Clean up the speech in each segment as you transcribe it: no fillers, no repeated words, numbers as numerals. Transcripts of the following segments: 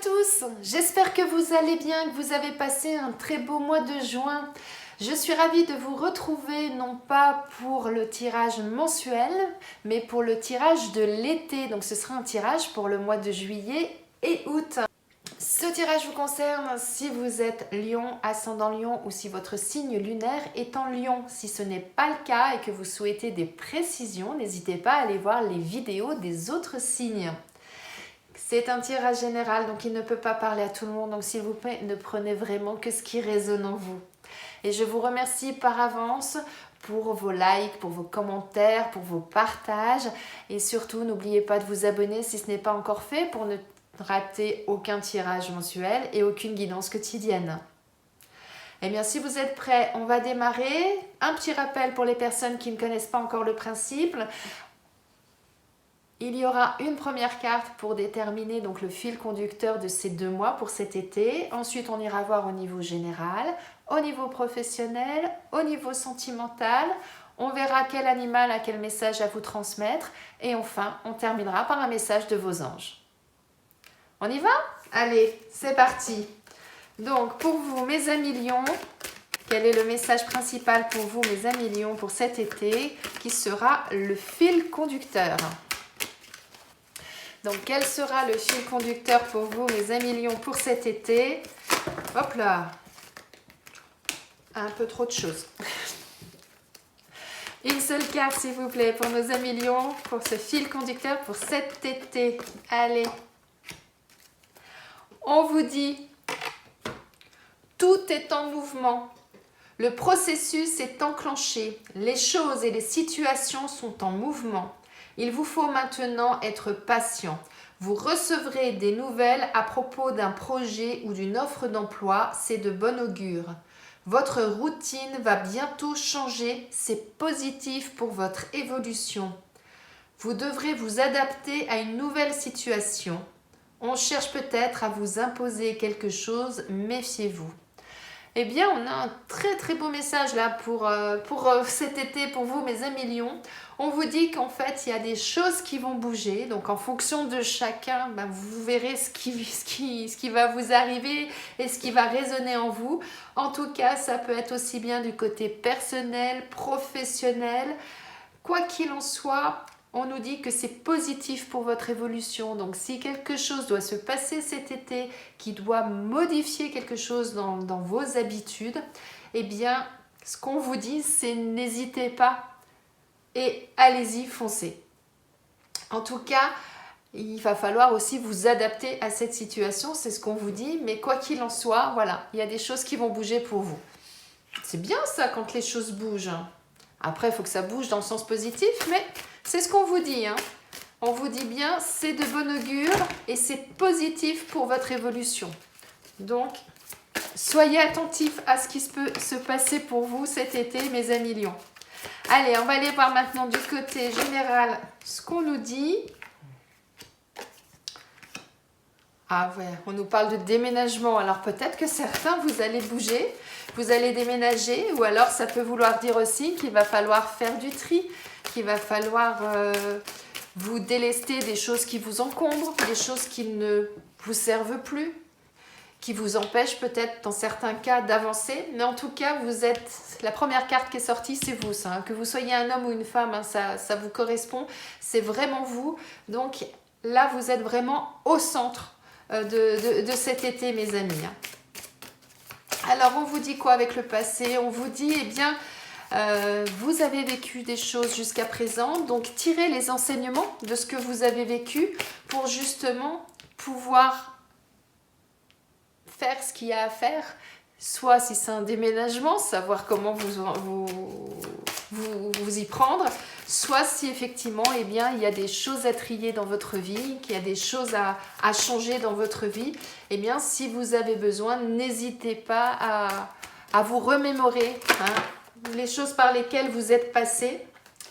tous, j'espère que vous allez bien, que vous avez passé un très beau mois de juin. Je suis ravie de vous retrouver, non pas pour le tirage mensuel, mais pour le tirage de l'été. Donc ce sera un tirage pour le mois de juillet et août. Ce tirage vous concerne si vous êtes Lion, ascendant Lion ou si votre signe lunaire est en Lion. Si ce n'est pas le cas et que vous souhaitez des précisions, n'hésitez pas à aller voir les vidéos des autres signes. C'est un tirage général, donc il ne peut pas parler à tout le monde. Donc s'il vous plaît, ne prenez vraiment que ce qui résonne en vous. Et je vous remercie par avance pour vos likes, pour vos commentaires, pour vos partages. Et surtout, n'oubliez pas de vous abonner si ce n'est pas encore fait pour ne rater aucun tirage mensuel et aucune guidance quotidienne. Eh bien, si vous êtes prêts, on va démarrer. Un petit rappel pour les personnes qui ne connaissent pas encore le principe. Il y aura une première carte pour déterminer donc le fil conducteur de ces 2 mois pour cet été. Ensuite, on ira voir au niveau général, au niveau professionnel, au niveau sentimental. On verra quel animal a quel message à vous transmettre. Et enfin, on terminera par un message de vos anges. On y va? Allez, c'est parti. Donc, pour vous, mes amis Lions, quel est le message principal pour vous, mes amis Lions, pour cet été, qui sera le fil conducteur? Donc, quel sera le fil conducteur pour vous, mes amis Lions, pour cet été? Hop là! Un peu trop de choses. Une seule carte, s'il vous plaît, pour nos amis Lions, pour ce fil conducteur pour cet été. Allez! On vous dit, tout est en mouvement. Le processus est enclenché. Les choses et les situations sont en mouvement. Il vous faut maintenant être patient. Vous recevrez des nouvelles à propos d'un projet ou d'une offre d'emploi, c'est de bon augure. Votre routine va bientôt changer, c'est positif pour votre évolution. Vous devrez vous adapter à une nouvelle situation. On cherche peut-être à vous imposer quelque chose, méfiez-vous. Eh bien, on a un très beau message là pour cet été, pour vous, mes amis Lions. On vous dit qu'en fait, il y a des choses qui vont bouger. Donc, en fonction de chacun, vous verrez ce qui va vous arriver et ce qui va résonner en vous. En tout cas, ça peut être aussi bien du côté personnel, professionnel. Quoi qu'il en soit, on nous dit que c'est positif pour votre évolution. Donc, si quelque chose doit se passer cet été, qui doit modifier quelque chose dans vos habitudes, eh bien, ce qu'on vous dit, c'est n'hésitez pas et allez-y, foncez. En tout cas, il va falloir aussi vous adapter à cette situation, c'est ce qu'on vous dit. Mais quoi qu'il en soit, voilà, il y a des choses qui vont bouger pour vous. C'est bien ça quand les choses bougent. Après, il faut que ça bouge dans le sens positif, mais c'est ce qu'on vous dit. On vous dit bien, c'est de bon augure et c'est positif pour votre évolution. Donc, soyez attentifs à ce qui peut se passer pour vous cet été, mes amis Lions. Allez, on va aller voir maintenant du côté général ce qu'on nous dit. Ah ouais, on nous parle de déménagement. Alors peut-être que certains, vous allez bouger, vous allez déménager, ou alors ça peut vouloir dire aussi qu'il va falloir faire du tri, qu'il va falloir vous délester des choses qui vous encombrent, des choses qui ne vous servent plus, qui vous empêchent peut-être dans certains cas d'avancer. Mais en tout cas, vous êtes, la première carte qui est sortie, c'est vous, ça. Que vous soyez un homme ou une femme, ça vous correspond, c'est vraiment vous. Donc là, vous êtes vraiment au centre de cet été, mes amis. Alors, on vous dit quoi avec le passé? On vous dit, eh bien, vous avez vécu des choses jusqu'à présent, donc tirez les enseignements de ce que vous avez vécu pour justement pouvoir faire ce qu'il y a à faire, soit si c'est un déménagement, savoir comment vous y prendre, soit si effectivement, eh bien, il y a des choses à trier dans votre vie, qu'il y a des choses à changer dans votre vie, eh bien, si vous avez besoin, n'hésitez pas à vous remémorer les choses par lesquelles vous êtes passé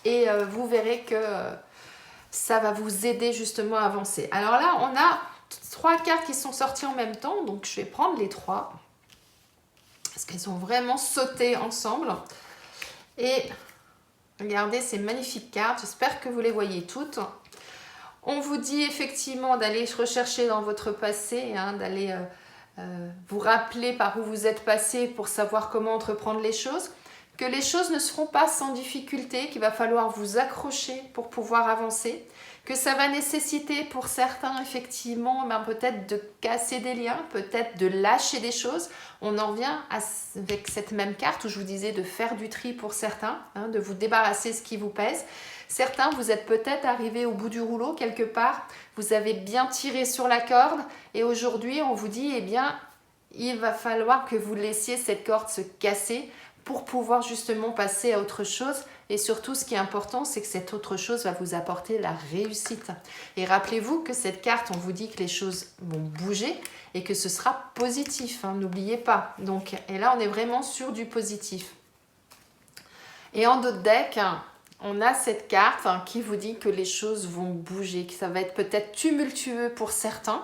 et vous verrez que ça va vous aider justement à avancer. Alors là, on a 3 cartes qui sont sorties en même temps, donc je vais prendre les 3 parce qu'elles ont vraiment sauté ensemble. Et regardez ces magnifiques cartes, j'espère que vous les voyez toutes. On vous dit effectivement d'aller rechercher dans votre passé, hein, d'aller vous rappeler par où vous êtes passé pour savoir comment entreprendre les choses, que les choses ne seront pas sans difficulté, qu'il va falloir vous accrocher pour pouvoir avancer, que ça va nécessiter pour certains effectivement peut-être de casser des liens, peut-être de lâcher des choses. On en revient avec cette même carte où je vous disais de faire du tri pour certains, hein, de vous débarrasser de ce qui vous pèse. Certains, vous êtes peut-être arrivés au bout du rouleau quelque part, vous avez bien tiré sur la corde et aujourd'hui on vous dit, eh bien, il va falloir que vous laissiez cette corde se casser pour pouvoir justement passer à autre chose. Et surtout, ce qui est important, c'est que cette autre chose va vous apporter la réussite. Et rappelez-vous que cette carte, on vous dit que les choses vont bouger et que ce sera positif, hein, n'oubliez pas. Donc, et là, on est vraiment sur du positif. Et en d'autres decks, on a cette carte qui vous dit que les choses vont bouger, que ça va être peut-être tumultueux pour certains,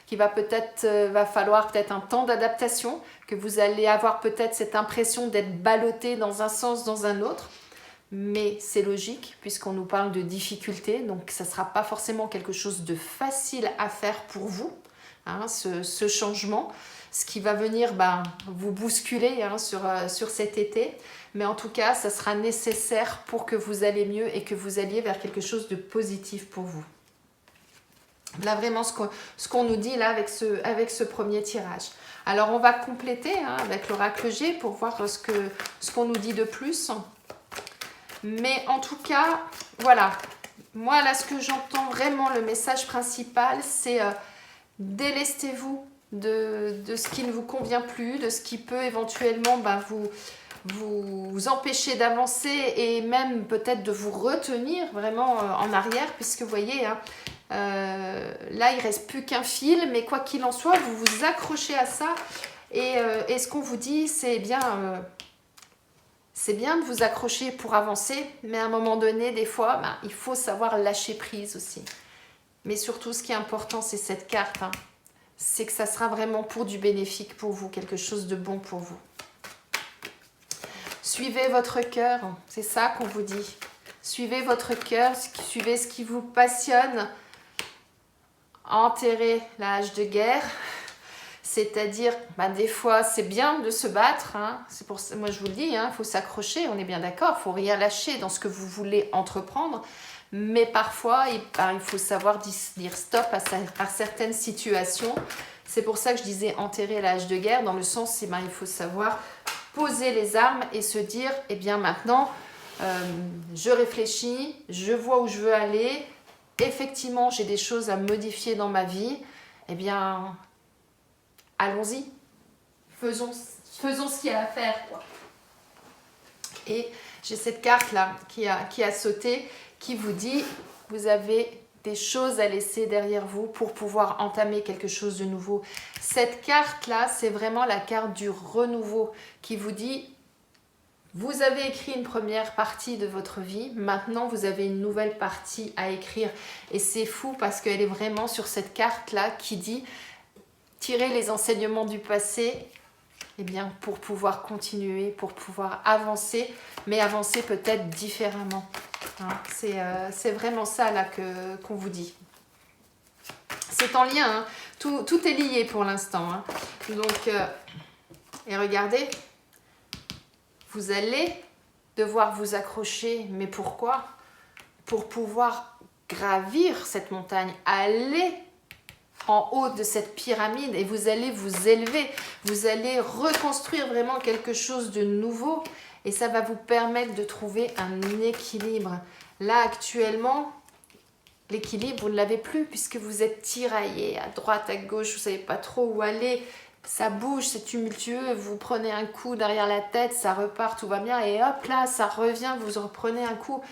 qu'il va falloir peut-être un temps d'adaptation, que vous allez avoir peut-être cette impression d'être ballotté dans un sens, dans un autre. Mais c'est logique puisqu'on nous parle de difficultés, donc ça ne sera pas forcément quelque chose de facile à faire pour vous, hein, ce changement, ce qui va venir vous bousculer hein, sur cet été. Mais en tout cas, ça sera nécessaire pour que vous alliez mieux et que vous alliez vers quelque chose de positif pour vous. Là, vraiment, ce qu'on nous dit là avec ce premier tirage. Alors, on va compléter hein, avec l'oracle G pour voir ce qu'on nous dit de plus. Mais en tout cas, voilà. Moi, là, ce que j'entends vraiment, le message principal, c'est délestez-vous de ce qui ne vous convient plus, de ce qui peut éventuellement vous empêcher d'avancer et même peut-être de vous retenir vraiment en arrière, puisque vous voyez, hein, là, il ne reste plus qu'un fil, mais quoi qu'il en soit, vous vous accrochez à ça. Et ce qu'on vous dit, c'est bien de vous accrocher pour avancer, mais à un moment donné, des fois, il faut savoir lâcher prise aussi. Mais surtout, ce qui est important, c'est cette carte. Hein. C'est que ça sera vraiment pour du bénéfique pour vous, quelque chose de bon pour vous. Suivez votre cœur, c'est ça qu'on vous dit. Suivez votre cœur, suivez ce qui vous passionne. Enterrez la hache de guerre. C'est-à-dire, des fois, c'est bien de se battre. Hein. C'est pour ça, moi, je vous le dis, il faut s'accrocher, on est bien d'accord. Il ne faut rien lâcher dans ce que vous voulez entreprendre. Mais parfois, il faut savoir dire stop à certaines situations. C'est pour ça que je disais enterrer la hache de guerre, dans le sens, il faut savoir poser les armes et se dire, eh bien maintenant, je réfléchis, je vois où je veux aller. Effectivement, j'ai des choses à modifier dans ma vie. Eh bien, allons-y. Faisons ce qu'il y a à faire, quoi. Et j'ai cette carte-là qui a sauté, qui vous dit, vous avez des choses à laisser derrière vous pour pouvoir entamer quelque chose de nouveau. Cette carte-là, c'est vraiment la carte du renouveau qui vous dit, vous avez écrit une première partie de votre vie, maintenant vous avez une nouvelle partie à écrire. Et c'est fou parce qu'elle est vraiment sur cette carte-là qui dit, tirez les enseignements du passé, eh bien, pour pouvoir continuer, pour pouvoir avancer, mais avancer peut-être différemment. Hein, c'est vraiment ça là qu'on vous dit. C'est en lien, hein, tout est lié pour l'instant. Hein. Donc, et regardez, vous allez devoir vous accrocher, mais pourquoi? Pour pouvoir gravir cette montagne, aller en haut de cette pyramide et vous allez vous élever, vous allez reconstruire vraiment quelque chose de nouveau et ça va vous permettre de trouver un équilibre. Là actuellement, l'équilibre, vous ne l'avez plus puisque vous êtes tiraillé à droite, à gauche, vous ne savez pas trop où aller, ça bouge, c'est tumultueux, vous prenez un coup derrière la tête, ça repart, tout va bien et hop là, ça revient, vous reprenez un coup.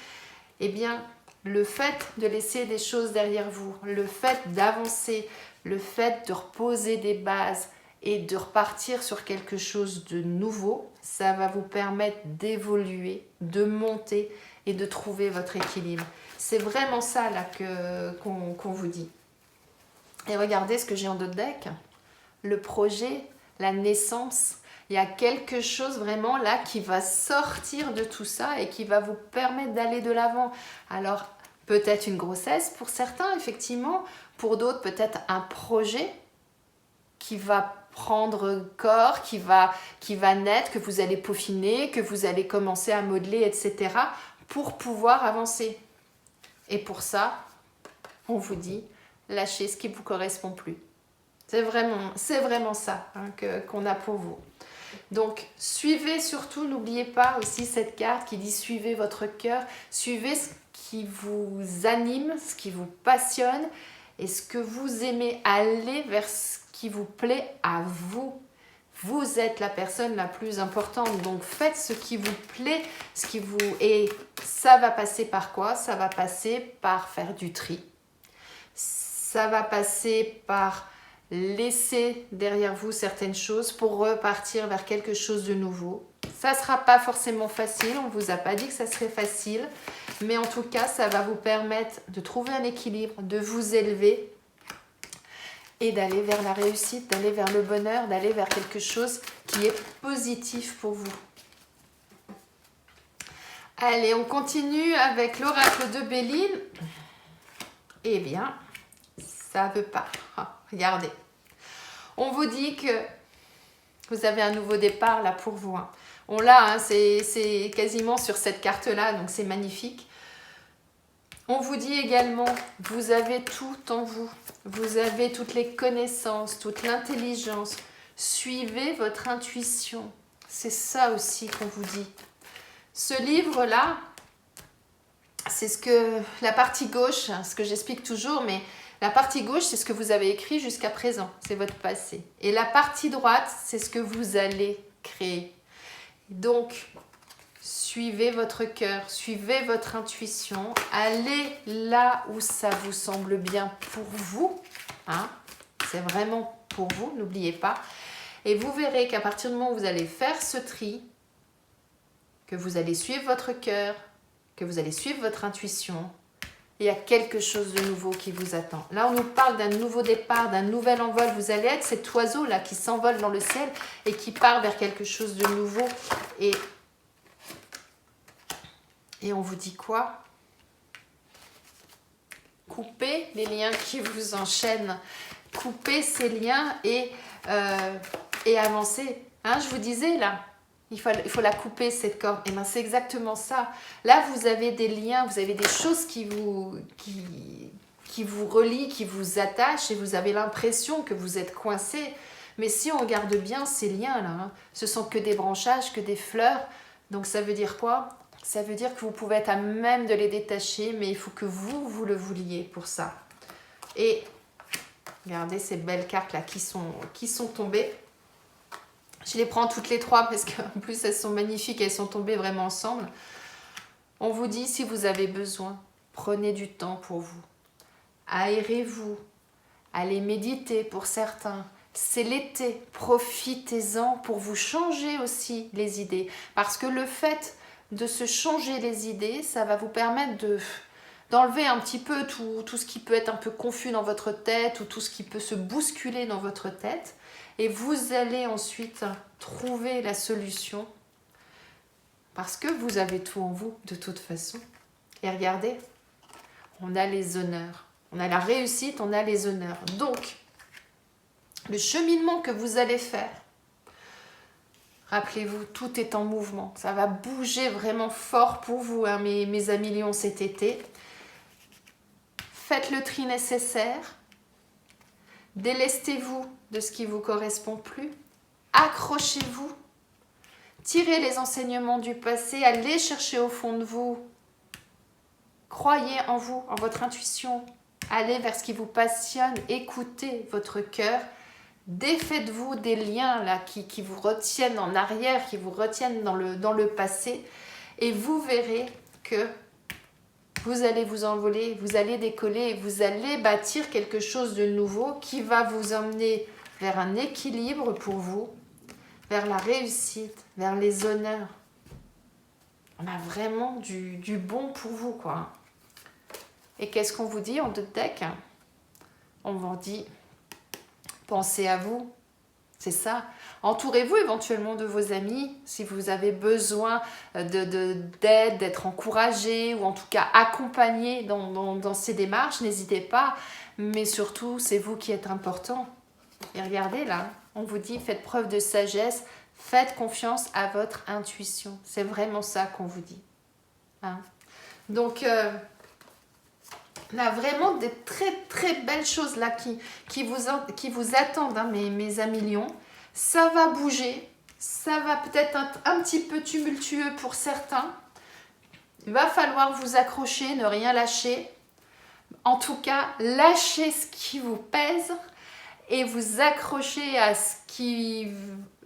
Eh bien, le fait de laisser des choses derrière vous, le fait d'avancer, le fait de reposer des bases et de repartir sur quelque chose de nouveau, ça va vous permettre d'évoluer, de monter et de trouver votre équilibre. C'est vraiment ça là qu'on vous dit. Et regardez ce que j'ai en d'autres decks. Le projet, la naissance, il y a quelque chose vraiment là qui va sortir de tout ça et qui va vous permettre d'aller de l'avant. Alors, Peut-être une grossesse pour certains, effectivement. Pour d'autres, peut-être un projet qui va prendre corps, qui va naître, que vous allez peaufiner, que vous allez commencer à modeler, etc. pour pouvoir avancer. Et pour ça, on vous dit, lâchez ce qui ne vous correspond plus. C'est vraiment ça qu'on a pour vous. Donc, suivez surtout, n'oubliez pas aussi cette carte qui dit suivez votre cœur, suivez ce qui vous anime, ce qui vous passionne et ce que vous aimez, aller vers ce qui vous plaît à vous. Vous êtes la personne la plus importante, donc faites ce qui vous plaît, et ça va passer par quoi? Ça va passer par faire du tri. Ça va passer par laisser derrière vous certaines choses pour repartir vers quelque chose de nouveau. Ça ne sera pas forcément facile, on ne vous a pas dit que ça serait facile, mais en tout cas, ça va vous permettre de trouver un équilibre, de vous élever et d'aller vers la réussite, d'aller vers le bonheur, d'aller vers quelque chose qui est positif pour vous. Allez, on continue avec l'oracle de Béline. Eh bien, ça ne veut pas. Regardez. On vous dit que vous avez un nouveau départ là pour vous. On l'a, c'est quasiment sur cette carte-là, donc c'est magnifique. On vous dit également, vous avez tout en vous. Vous avez toutes les connaissances, toute l'intelligence. Suivez votre intuition. C'est ça aussi qu'on vous dit. Ce livre-là, c'est la partie gauche, ce que j'explique toujours, mais la partie gauche, c'est ce que vous avez écrit jusqu'à présent. C'est votre passé. Et la partie droite, c'est ce que vous allez créer. Donc, suivez votre cœur, suivez votre intuition, allez là où ça vous semble bien pour vous. C'est vraiment pour vous, n'oubliez pas. Et vous verrez qu'à partir du moment où vous allez faire ce tri, que vous allez suivre votre cœur, que vous allez suivre votre intuition, il y a quelque chose de nouveau qui vous attend. Là, on nous parle d'un nouveau départ, d'un nouvel envol. Vous allez être cet oiseau-là qui s'envole dans le ciel et qui part vers quelque chose de nouveau. Et on vous dit quoi? Coupez les liens qui vous enchaînent. Coupez ces liens et avancez. Je vous disais là, il faut la couper cette corde. Et bien c'est exactement ça. Là vous avez des liens, vous avez des choses qui vous relient, qui vous attachent et vous avez l'impression que vous êtes coincé. Mais si on regarde bien ces liens là, ce sont que des branchages, que des fleurs. Donc ça veut dire quoi? Ça veut dire que vous pouvez être à même de les détacher, mais il faut que vous le vouliez pour ça. Et regardez ces belles cartes là qui sont tombées. Je les prends toutes les trois parce qu'en plus elles sont magnifiques, elles sont tombées vraiment ensemble. On vous dit si vous avez besoin, prenez du temps pour vous. Aérez-vous, allez méditer pour certains. C'est l'été, profitez-en pour vous changer aussi les idées. Parce que le fait de se changer les idées, ça va vous permettre d'enlever un petit peu tout ce qui peut être un peu confus dans votre tête ou tout ce qui peut se bousculer dans votre tête. Et vous allez ensuite trouver la solution parce que vous avez tout en vous de toute façon. Et regardez, on a les honneurs. On a la réussite, on a les honneurs. Donc, le cheminement que vous allez faire, rappelez-vous, tout est en mouvement. Ça va bouger vraiment fort pour vous, mes amis lions, cet été. Faites le tri nécessaire. Délestez-vous de ce qui ne vous correspond plus. Accrochez-vous. Tirez les enseignements du passé. Allez chercher au fond de vous. Croyez en vous, en votre intuition. Allez vers ce qui vous passionne. Écoutez votre cœur. Défaites-vous des liens là, qui vous retiennent en arrière, qui vous retiennent dans le passé. Et vous verrez que vous allez vous envoler, vous allez décoller, vous allez bâtir quelque chose de nouveau qui va vous emmener vers un équilibre pour vous, vers la réussite, vers les honneurs. On a vraiment du bon pour vous, quoi. Et qu'est-ce qu'on vous dit en deux decks? On vous dit, pensez à vous, C'est ça. Entourez-vous éventuellement de vos amis si vous avez besoin d'aide, d'être encouragé ou en tout cas accompagné dans ces démarches. N'hésitez pas. Mais surtout, c'est vous qui êtes important. Et regardez là, on vous dit faites preuve de sagesse, faites confiance à votre intuition. C'est vraiment ça qu'on vous dit. Hein? Donc, on a vraiment des très très belles choses là qui vous attendent, hein, mes amis lions. Ça va bouger, ça va peut-être être un petit peu tumultueux pour certains. Il va falloir vous accrocher, ne rien lâcher. En tout cas, lâchez ce qui vous pèse et vous accrocher à ce qui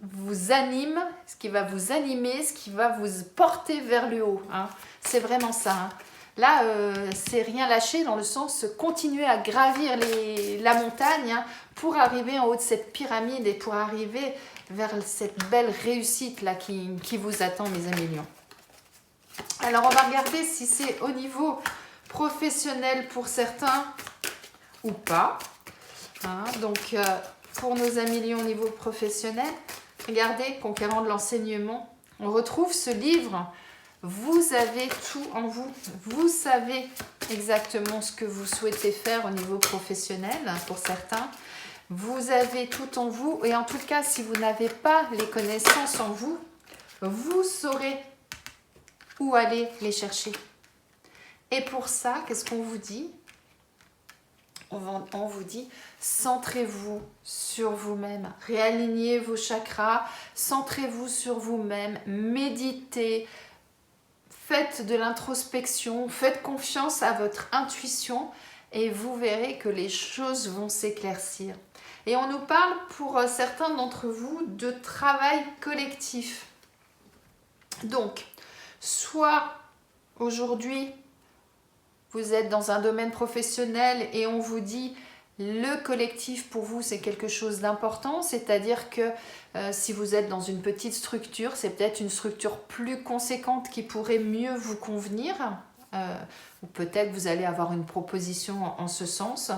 vous anime, ce qui va vous animer, ce qui va vous porter vers le haut. Hein. C'est vraiment ça. Hein. Là, c'est rien lâcher dans le sens continuer à gravir la montagne hein, pour arriver en haut de cette pyramide et pour arriver vers cette belle réussite là qui vous attend, mes amis lions. Alors, on va regarder si c'est au niveau professionnel pour certains ou pas. Hein, donc, pour nos amis lions au niveau professionnel, regardez, Conquérant de l'enseignement, on retrouve ce livre. Vous avez tout en vous. Vous savez exactement ce que vous souhaitez faire au niveau professionnel pour certains. Vous avez tout en vous et en tout cas, si vous n'avez pas les connaissances en vous, vous saurez où aller les chercher. Et pour ça, qu'est-ce qu'on vous dit ? On vous dit, centrez-vous sur vous-même, réalignez vos chakras, centrez-vous sur vous-même, méditez, faites de l'introspection, faites confiance à votre intuition et vous verrez que les choses vont s'éclaircir. Et on nous parle pour certains d'entre vous de travail collectif. Donc, soit aujourd'hui, vous êtes dans un domaine professionnel et on vous dit le collectif pour vous c'est quelque chose d'important, c'est-à-dire que si vous êtes dans une petite structure, c'est peut-être une structure plus conséquente qui pourrait mieux vous convenir, ou peut-être vous allez avoir une proposition en ce sens.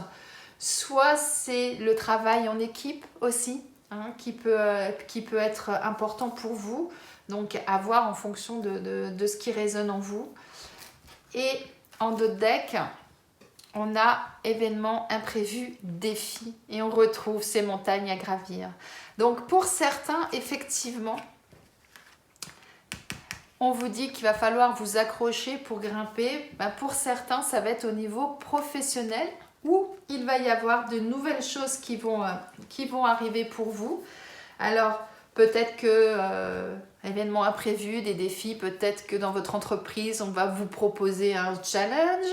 Soit c'est le travail en équipe aussi, hein, qui peut être important pour vous, donc à voir en fonction de ce qui résonne en vous. Et en dos de deck, on a événements imprévus, défis, et on retrouve ces montagnes à gravir. Donc pour certains, effectivement, on vous dit qu'il va falloir vous accrocher pour grimper. Ben pour certains, ça va être au niveau professionnel où il va y avoir de nouvelles choses qui vont arriver pour vous. Alors, peut-être que événements imprévus, des défis, peut-être que dans votre entreprise, on va vous proposer un challenge,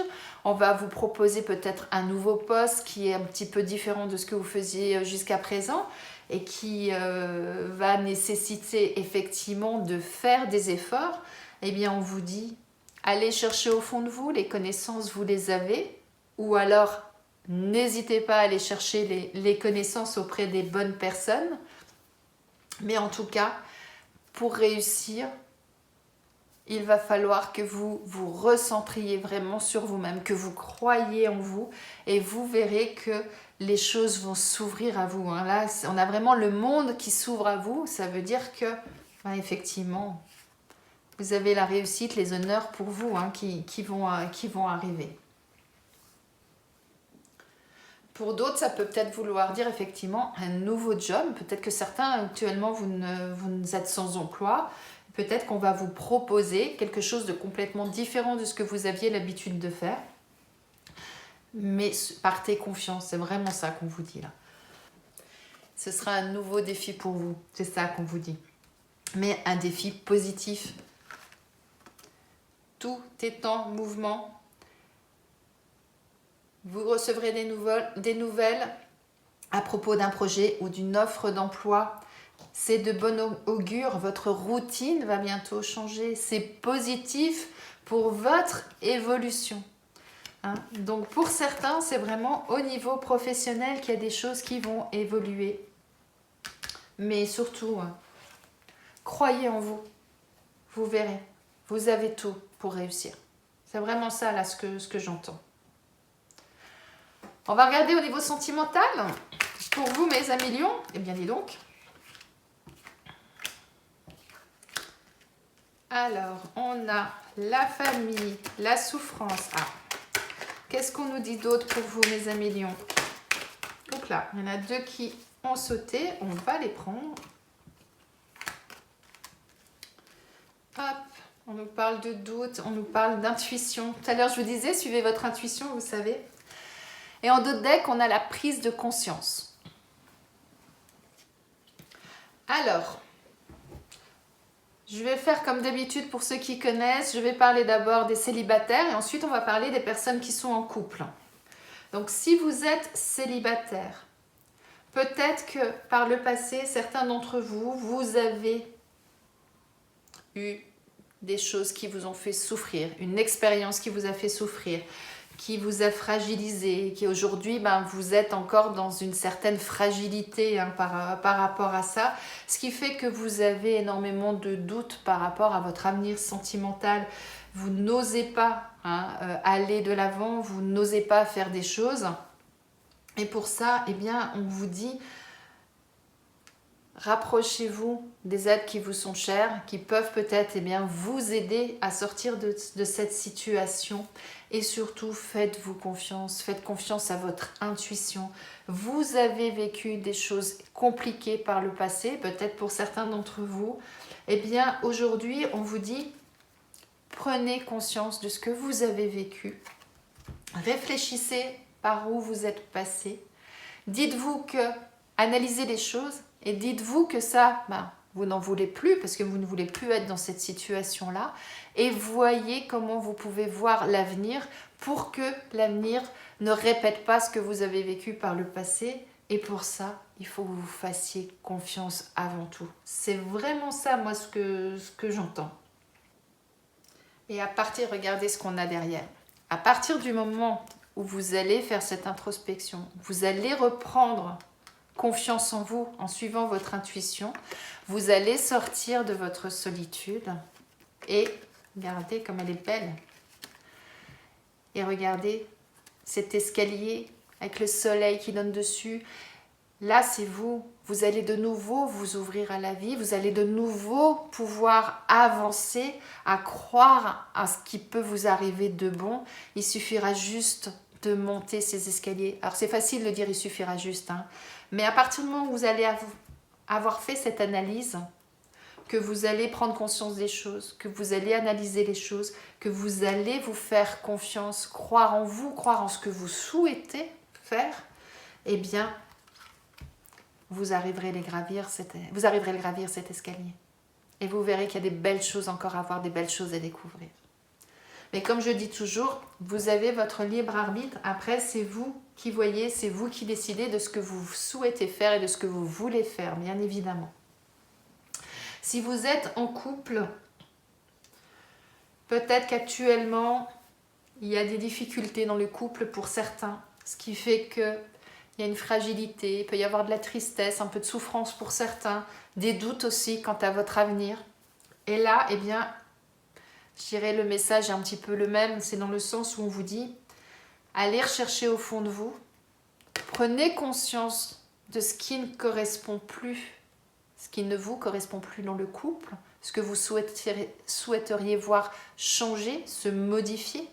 on va vous proposer peut-être un nouveau poste qui est un petit peu différent de ce que vous faisiez jusqu'à présent et qui va nécessiter effectivement de faire des efforts. Eh bien, on vous dit, allez chercher au fond de vous, les connaissances, vous les avez, ou alors n'hésitez pas à aller chercher les connaissances auprès des bonnes personnes. Mais en tout cas, pour réussir, il va falloir que vous vous recentriez vraiment sur vous-même, que vous croyiez en vous et vous verrez que les choses vont s'ouvrir à vous. Hein. Là, on a vraiment le monde qui s'ouvre à vous. Ça veut dire que, ben, effectivement, vous avez la réussite, les honneurs pour vous hein, qui vont arriver. Pour d'autres, ça peut peut-être vouloir dire effectivement un nouveau job. Peut-être que certains, actuellement, vous êtes sans emploi. Peut-être qu'on va vous proposer quelque chose de complètement différent de ce que vous aviez l'habitude de faire. Mais partez confiance, c'est vraiment ça qu'on vous dit là. Ce sera un nouveau défi pour vous, c'est ça qu'on vous dit. Mais un défi positif. Tout est en mouvement. Vous recevrez des nouvelles à propos d'un projet ou d'une offre d'emploi. C'est de bon augure, votre routine va bientôt changer. C'est positif pour votre évolution. Hein? Donc pour certains, c'est vraiment au niveau professionnel qu'il y a des choses qui vont évoluer. Mais surtout, croyez en vous. Vous verrez, vous avez tout pour réussir. C'est vraiment ça là ce que j'entends. On va regarder au niveau sentimental. Pour vous, mes amis lions, eh bien dis donc, Alors, on a la famille, la souffrance. Ah, qu'est-ce qu'on nous dit d'autre pour vous, mes amis lions? Donc là, il y en a 2 qui ont sauté. On va les prendre. Hop, on nous parle de doute, on nous parle d'intuition. Tout à l'heure, je vous disais, suivez votre intuition, vous savez. Et en dos de deck, on a la prise de conscience. Alors, je vais faire comme d'habitude pour ceux qui connaissent. Je vais parler d'abord des célibataires et ensuite on va parler des personnes qui sont en couple. Donc si vous êtes célibataire, peut-être que par le passé, certains d'entre vous, vous avez eu des choses qui vous ont fait souffrir, une expérience qui vous a fait souffrir, qui vous a fragilisé, qui aujourd'hui, vous êtes encore dans une certaine fragilité par rapport à ça, ce qui fait que vous avez énormément de doutes par rapport à votre avenir sentimental. Vous n'osez pas aller de l'avant, vous n'osez pas faire des choses. Et pour ça, eh bien, on vous dit, rapprochez-vous des êtres qui vous sont chers, qui peuvent peut-être vous aider à sortir de cette situation. Et surtout, faites-vous confiance, faites confiance à votre intuition. Vous avez vécu des choses compliquées par le passé, peut-être pour certains d'entre vous. Eh bien, aujourd'hui, on vous dit, prenez conscience de ce que vous avez vécu. Réfléchissez par où vous êtes passé. Dites-vous que, analysez les choses et dites-vous que ça, vous n'en voulez plus parce que vous ne voulez plus être dans cette situation-là. Et voyez comment vous pouvez voir l'avenir pour que l'avenir ne répète pas ce que vous avez vécu par le passé. Et pour ça, il faut que vous fassiez confiance avant tout. C'est vraiment ça, moi, ce que j'entends. Et à partir, regardez ce qu'on a derrière. À partir du moment où vous allez faire cette introspection, vous allez reprendre confiance en vous en suivant votre intuition, vous allez sortir de votre solitude et regardez comme elle est belle. Et regardez cet escalier avec le soleil qui donne dessus. Là, c'est vous. Vous allez de nouveau vous ouvrir à la vie. Vous allez de nouveau pouvoir avancer, à croire à ce qui peut vous arriver de bon. Il suffira juste de monter ces escaliers. Alors, c'est facile de dire il suffira juste. Mais à partir du moment où vous allez avoir fait cette analyse, que vous allez prendre conscience des choses, que vous allez analyser les choses, que vous allez vous faire confiance, croire en vous, croire en ce que vous souhaitez faire, eh bien, vous arriverez à gravir cet escalier. Et vous verrez qu'il y a des belles choses encore à voir, des belles choses à découvrir. Mais comme je dis toujours, vous avez votre libre arbitre. Après, c'est vous qui voyez, c'est vous qui décidez de ce que vous souhaitez faire et de ce que vous voulez faire, bien évidemment. Si vous êtes en couple, peut-être qu'actuellement, il y a des difficultés dans le couple pour certains, ce qui fait qu'il y a une fragilité, il peut y avoir de la tristesse, un peu de souffrance pour certains, des doutes aussi quant à votre avenir. Et là, eh bien, je dirais le message est un petit peu le même, c'est dans le sens où on vous dit, allez rechercher au fond de vous, prenez conscience de ce qui ne correspond plus, ce qui ne vous correspond plus dans le couple, ce que vous souhaiteriez voir changer, se modifier.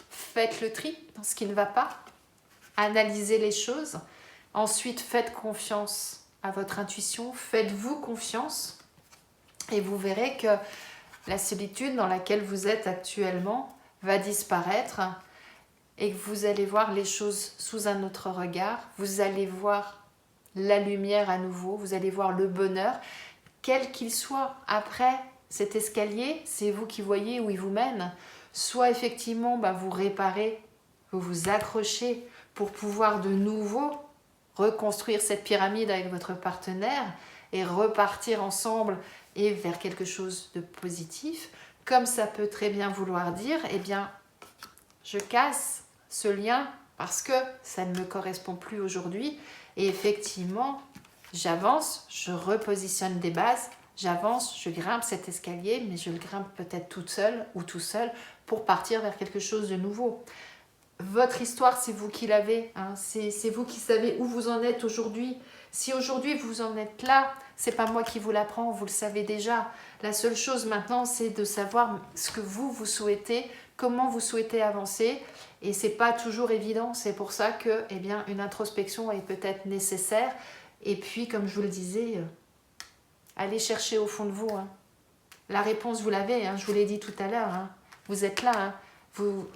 Faites le tri dans ce qui ne va pas, analysez les choses, ensuite faites confiance à votre intuition, faites-vous confiance et vous verrez que la solitude dans laquelle vous êtes actuellement va disparaître et que vous allez voir les choses sous un autre regard, vous allez voir la lumière à nouveau, vous allez voir le bonheur, quel qu'il soit. Après, cet escalier, c'est vous qui voyez où il vous mène. Soit effectivement, vous réparez, vous vous accrochez pour pouvoir de nouveau reconstruire cette pyramide avec votre partenaire et repartir ensemble et vers quelque chose de positif. Comme ça peut très bien vouloir dire, eh bien, je casse ce lien parce que ça ne me correspond plus aujourd'hui. Et effectivement, j'avance, je repositionne des bases, j'avance, je grimpe cet escalier, mais je le grimpe peut-être toute seule ou tout seul pour partir vers quelque chose de nouveau. votre histoire, c'est vous qui l'avez. Hein. C'est vous qui savez où vous en êtes aujourd'hui. Si aujourd'hui vous en êtes là, c'est pas moi qui vous l'apprends, vous le savez déjà. La seule chose maintenant, c'est de savoir ce que vous souhaitez, comment vous souhaitez avancer. Et c'est pas toujours évident. C'est pour ça que, eh bien, une introspection est peut-être nécessaire. Et puis, comme je vous le disais, allez chercher au fond de vous. Hein. La réponse, vous l'avez. Hein, je vous l'ai dit tout à l'heure. Hein. Vous êtes là. Hein. Vous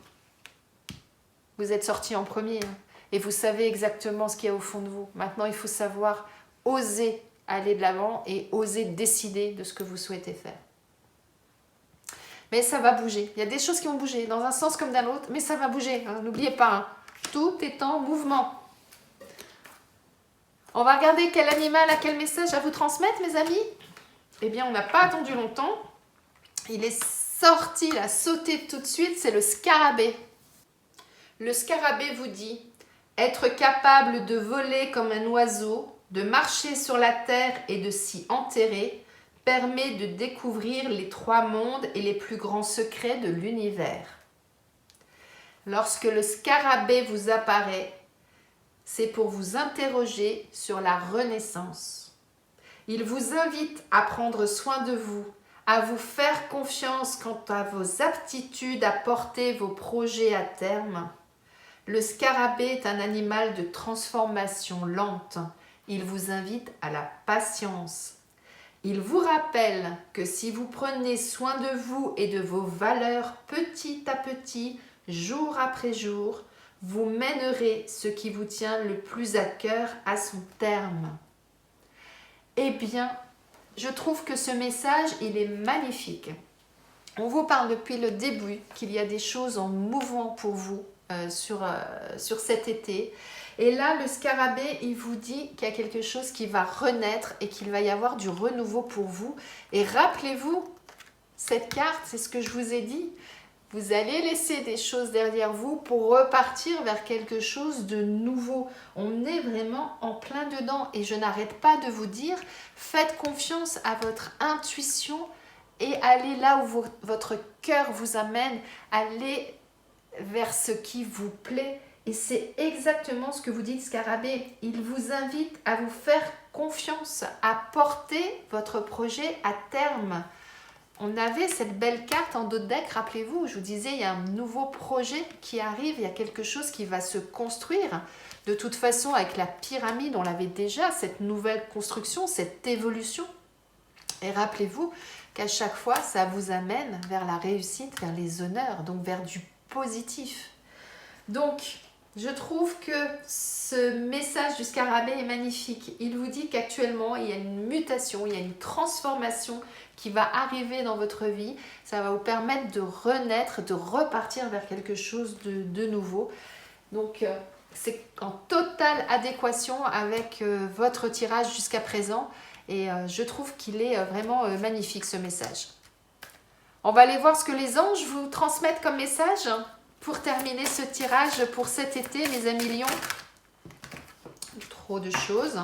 êtes sorti en premier. Hein. Et vous savez exactement ce qu'il y a au fond de vous. Maintenant, il faut savoir oser aller de l'avant et oser décider de ce que vous souhaitez faire. Mais ça va bouger. Il y a des choses qui vont bouger, dans un sens comme dans l'autre, mais ça va bouger. Hein. N'oubliez pas, hein. Tout est en mouvement. On va regarder quel animal a quel message à vous transmettre, mes amis. Eh bien, on n'a pas attendu longtemps. Il est sorti, il a sauté tout de suite, c'est le scarabée. Le scarabée vous dit être capable de voler comme un oiseau, de marcher sur la terre et de s'y enterrer permet de découvrir les 3 mondes et les plus grands secrets de l'univers. Lorsque le scarabée vous apparaît, c'est pour vous interroger sur la renaissance. Il vous invite à prendre soin de vous, à vous faire confiance quant à vos aptitudes à porter vos projets à terme. Le scarabée est un animal de transformation lente. Il vous invite à la patience. Il vous rappelle que si vous prenez soin de vous et de vos valeurs petit à petit, jour après jour, vous mènerez ce qui vous tient le plus à cœur à son terme. Eh bien, je trouve que ce message, il est magnifique. On vous parle depuis le début qu'il y a des choses en mouvement pour vous sur cet été. Et là, le scarabée, il vous dit qu'il y a quelque chose qui va renaître et qu'il va y avoir du renouveau pour vous. Et rappelez-vous, cette carte, c'est ce que je vous ai dit. Vous allez laisser des choses derrière vous pour repartir vers quelque chose de nouveau. On est vraiment en plein dedans. Et je n'arrête pas de vous dire, faites confiance à votre intuition et allez là où votre cœur vous amène. Allez vers ce qui vous plaît. Et c'est exactement ce que vous dites, scarabée. Il vous invite à vous faire confiance, à porter votre projet à terme. On avait cette belle carte en dos de deck, rappelez-vous, je vous disais, il y a un nouveau projet qui arrive, il y a quelque chose qui va se construire. De toute façon, avec la pyramide, on l'avait déjà, cette nouvelle construction, cette évolution. Et rappelez-vous qu'à chaque fois, ça vous amène vers la réussite, vers les honneurs, donc vers du positif. Donc, je trouve que ce message du scarabée est magnifique. Il vous dit qu'actuellement, il y a une mutation, il y a une transformation qui va arriver dans votre vie. Ça va vous permettre de renaître, de repartir vers quelque chose de nouveau. Donc, c'est en totale adéquation avec votre tirage jusqu'à présent. Et je trouve qu'il est vraiment magnifique, ce message. On va aller voir ce que les anges vous transmettent comme message pour terminer ce tirage pour cet été, mes amis lions. Trop de choses.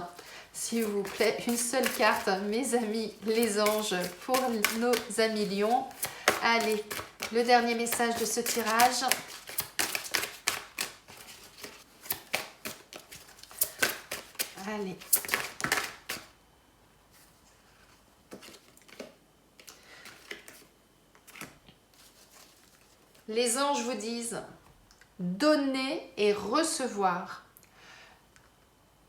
S'il vous plaît, une seule carte, mes amis les anges, pour nos amis lions. Allez, le dernier message de ce tirage. Allez. Les anges vous disent donner et recevoir.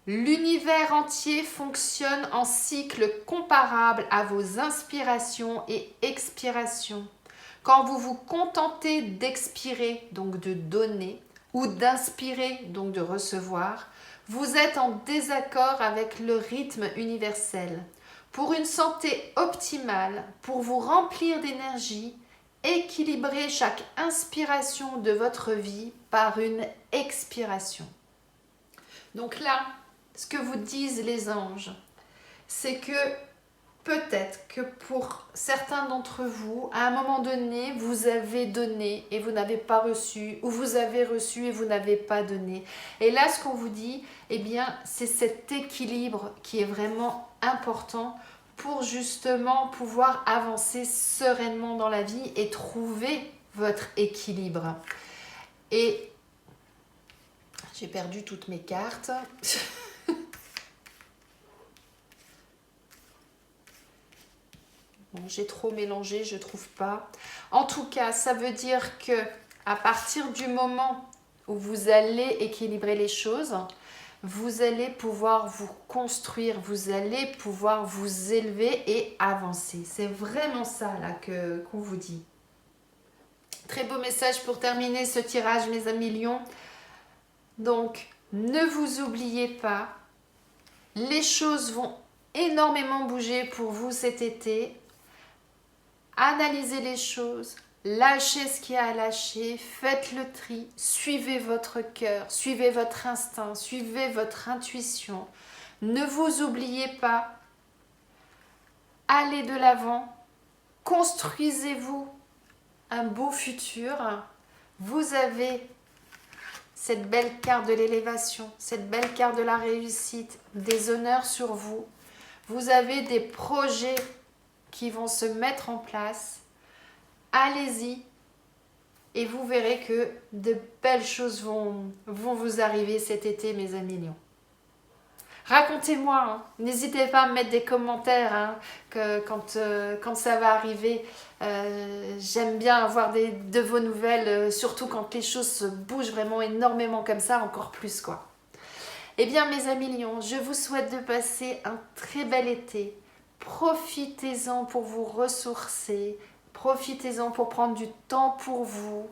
L'univers entier fonctionne en cycle comparable à vos inspirations et expirations. Quand vous vous contentez d'expirer, donc de donner, ou d'inspirer, donc de recevoir, vous êtes en désaccord avec le rythme universel. Pour une santé optimale, pour vous remplir d'énergie, équilibrez chaque inspiration de votre vie par une expiration. Donc là, ce que vous disent les anges, c'est que peut-être que pour certains d'entre vous, à un moment donné, vous avez donné et vous n'avez pas reçu, ou vous avez reçu et vous n'avez pas donné. Et là, ce qu'on vous dit, eh bien, c'est cet équilibre qui est vraiment important pour justement pouvoir avancer sereinement dans la vie et trouver votre équilibre. Et J'ai perdu toutes mes cartes. Bon, j'ai trop mélangé, je trouve pas. En tout cas, ça veut dire que à partir du moment où vous allez équilibrer les choses, vous allez pouvoir vous construire, vous allez pouvoir vous élever et avancer. C'est vraiment ça là qu'on vous dit. Très beau message pour terminer ce tirage, mes amis lions. Donc, ne vous oubliez pas, les choses vont énormément bouger pour vous cet été. Analysez les choses, lâchez ce qu'il y a à lâcher, faites le tri, suivez votre cœur, suivez votre instinct, suivez votre intuition. Ne vous oubliez pas, allez de l'avant, construisez-vous un beau futur. Vous avez cette belle carte de l'élévation, cette belle carte de la réussite, des honneurs sur vous. Vous avez des projets qui vont se mettre en place. Allez-y et vous verrez que de belles choses vont vous arriver cet été, mes amis lions. Racontez-moi, hein. N'hésitez pas à me mettre des commentaires hein, quand ça va arriver. J'aime bien avoir de vos nouvelles, surtout quand les choses se bougent vraiment énormément comme ça, encore plus quoi. Eh bien mes amis lions, je vous souhaite de passer un très bel été. Profitez-en pour vous ressourcer, profitez-en pour prendre du temps pour vous.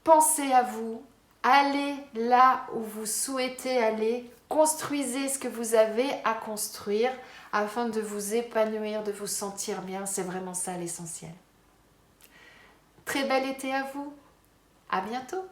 Pensez à vous, allez là où vous souhaitez aller, construisez ce que vous avez à construire afin de vous épanouir, de vous sentir bien. C'est vraiment ça l'essentiel. Très bel été à vous, à bientôt.